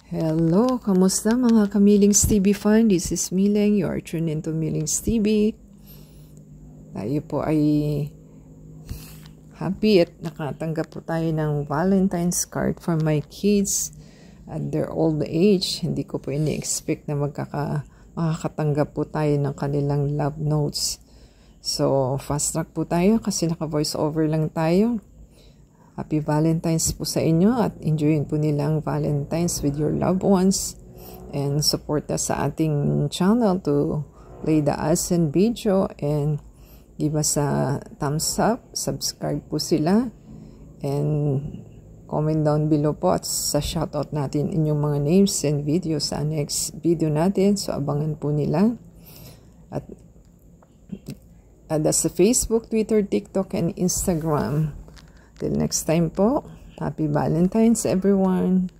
Hello, kamusta mga Kamilings TV fan? This is Mileng, you are tuned into Milings TV. Tayo po ay happy at nakatanggap po tayo ng Valentine's card from my kids at their old age. Hindi ko po ini-expect na makakatanggap po tayo ng kanilang love notes. So, fast track po tayo kasi naka-voice over lang tayo. Happy Valentine's po sa inyo at enjoyin po nilang Valentine's with your loved ones. And support us sa ating channel to play the ASEAN video and give us a thumbs up. Subscribe po sila. And comment down below po at sa shoutout natin inyong mga names and videos sa next video natin. So abangan po nila. At that's sa Facebook, Twitter, TikTok, and Instagram. Till next time po, happy Valentine's everyone!